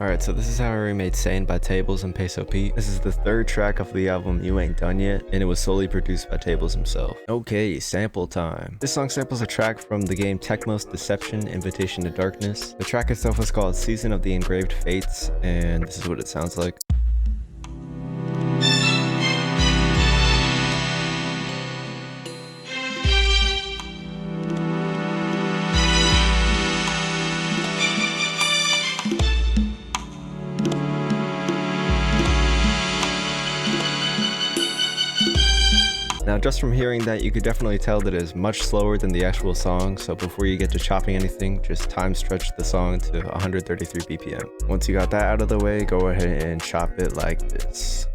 Alright, so this is how I remade Sane by Tablez and Peso Pete. This is the third track of the album You Ain't Done Yet, and it was solely produced by Tablez himself. Okay, sample time. This song samples a track from the game Tecmo's Deception Invitation to Darkness. The track itself is called Season of the Engraved Fates, and this is what it sounds like. Now, just from hearing that, you could definitely tell that it is much slower than the actual song, so before you get to chopping anything, just time stretch the song to 133 BPM. Once you got that out of the way, go ahead and chop it like this.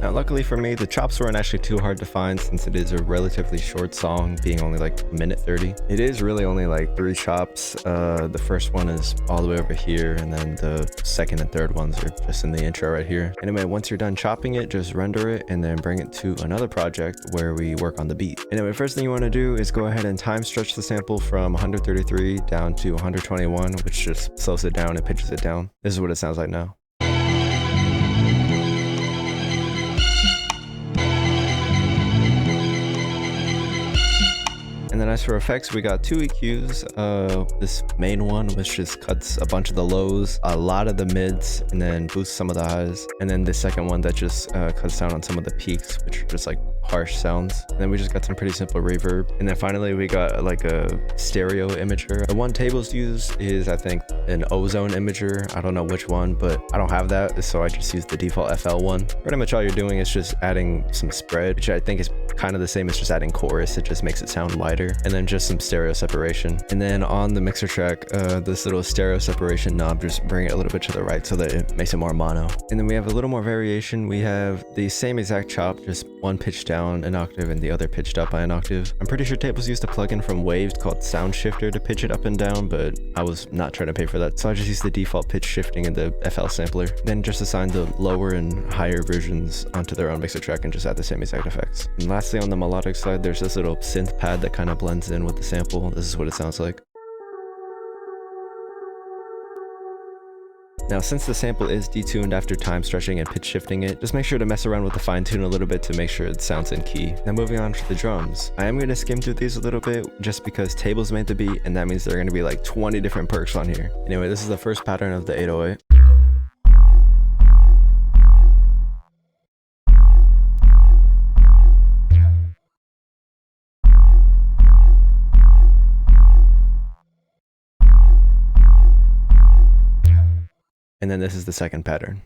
Now, luckily for me, the chops weren't actually too hard to find since it is a relatively short song, being only like a minute 30. It is really only like 3 chops. The first one is all the way over here, and then the second and third ones are just in the intro right here. Anyway, once you're done chopping it, just render it and then bring it to another project where we work on the beat. Anyway, first thing you want to do is go ahead and time stretch the sample from 133 down to 121, which just slows it down and pitches it down. This is what it sounds like now. And then as for effects, we got 2 EQs. This main one, which just cuts a bunch of the lows, a lot of the mids, and then boosts some of the highs. And then the second one that just cuts down on some of the peaks, which are just like harsh sounds. And then we just got some pretty simple reverb. And then finally, we got like a stereo imager. The one Tablez used is, I think, an ozone imager. I don't know which one, but I don't have that, so I just use the default FL one. Pretty much all you're doing is just adding some spread, which I think is kind of the same as just adding chorus. It just makes it sound lighter, and then just some stereo separation. And then on the mixer track, this little stereo separation knob, just bring it a little bit to the right so that it makes it more mono. And then we have a little more variation. We have the same exact chop, just one pitched down an octave and the other pitched up by an octave. I'm pretty sure Tablez used a plugin from Waves called Sound Shifter to pitch it up and down, but I was not trying to pay for that, so I just used the default pitch shifting in the FL sampler. Then just assign the lower and higher versions onto their own mixer track and just add the same exact effects. And lastly, on the melodic side, there's this little synth pad that kind of blends in with the sample. This is what it sounds like. Now, since the sample is detuned after time stretching and pitch shifting it, just make sure to mess around with the fine tune a little bit to make sure it sounds in key. Now, moving on to the drums. I am going to skim through these a little bit just because Tablez made the beat, and that means there are going to be like 20 different perks on here. Anyway, this is the first pattern of the 808. And then this is the second pattern.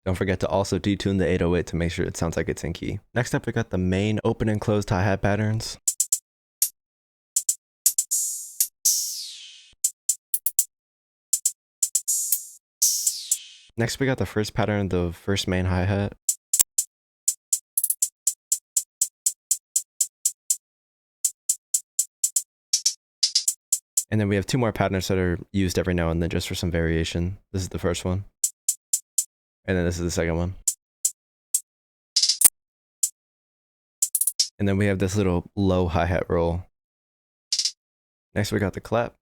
Don't forget to also detune the 808 to make sure it sounds like it's in key. Next up, we got the main open and closed hi-hat patterns. Next, we got the first pattern, the first main hi-hat. And then we have 2 more patterns that are used every now and then just for some variation. This is the first one. And then this is the second one. And then we have this little low hi-hat roll. Next, we got the clap.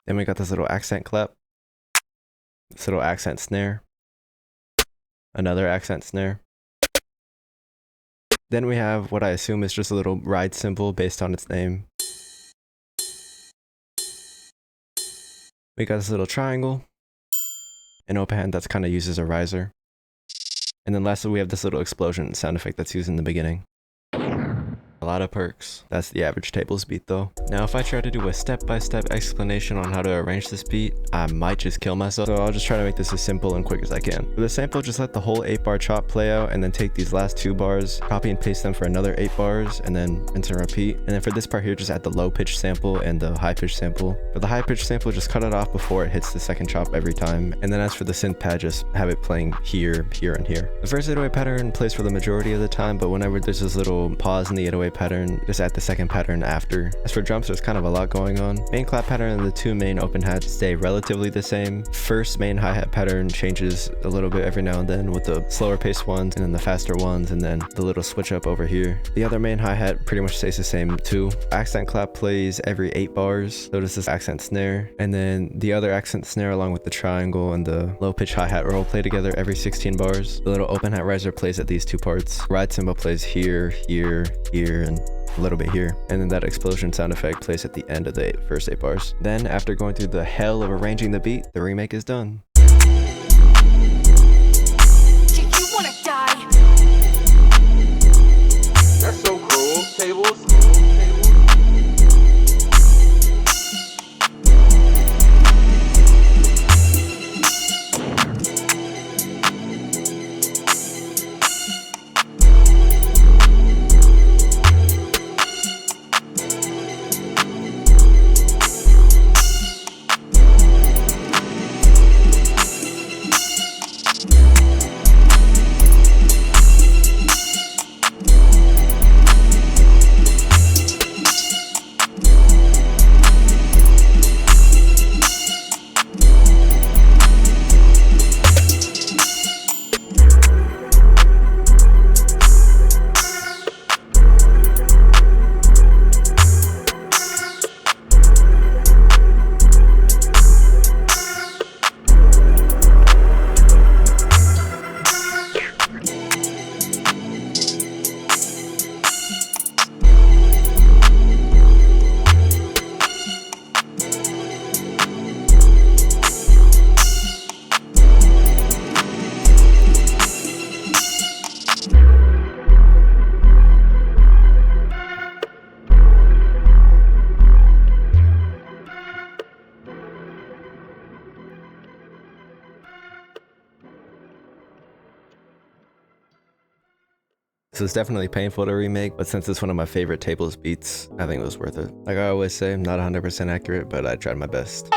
Then we got this little accent clap. This little accent snare. Another accent snare. Then we have what I assume is just a little ride cymbal based on its name. We got this little triangle, an open hand that's kind of used as a riser. And then lastly, we have this little explosion sound effect that's used in the beginning. A lot of perks. That's the average Tablez beat though. Now if I try to do a step-by-step explanation on how to arrange this beat, I might just kill myself. So I'll just try to make this as simple and quick as I can. For the sample, just let the whole 8-bar chop play out and then take these last 2 bars, copy and paste them for another 8 bars, and then rinse and repeat. And then for this part here, just add the low pitch sample and the high pitch sample. For the high pitch sample, just cut it off before it hits the second chop every time. And then as for the synth pad, just have it playing here, here, and here. The first 808 pattern plays for the majority of the time, but whenever there's this little pause in the 808 pattern, just add the second pattern after. As for drums, there's kind of a lot going on. Main clap pattern and the 2 main open hats stay relatively the same. First main hi-hat pattern changes a little bit every now and then with the slower paced ones and then the faster ones and then the little switch up over here. The other main hi-hat pretty much stays the same too. Accent clap plays every 8 bars. So does this accent snare. And then the other accent snare along with the triangle and the low pitch hi-hat roll play together every 16 bars. The little open hat riser plays at these 2 parts. Ride cymbal plays here, here, here, and a little bit here, and then that explosion sound effect plays at the end of the first 8 bars. Then after going through the hell of arranging the beat, the remake is done. You wanna die? That's so cruel. Tablez. This was definitely painful to remake, but since it's one of my favorite Tablez beats, I think it was worth it. Like I always say, I'm not 100% accurate, but I tried my best.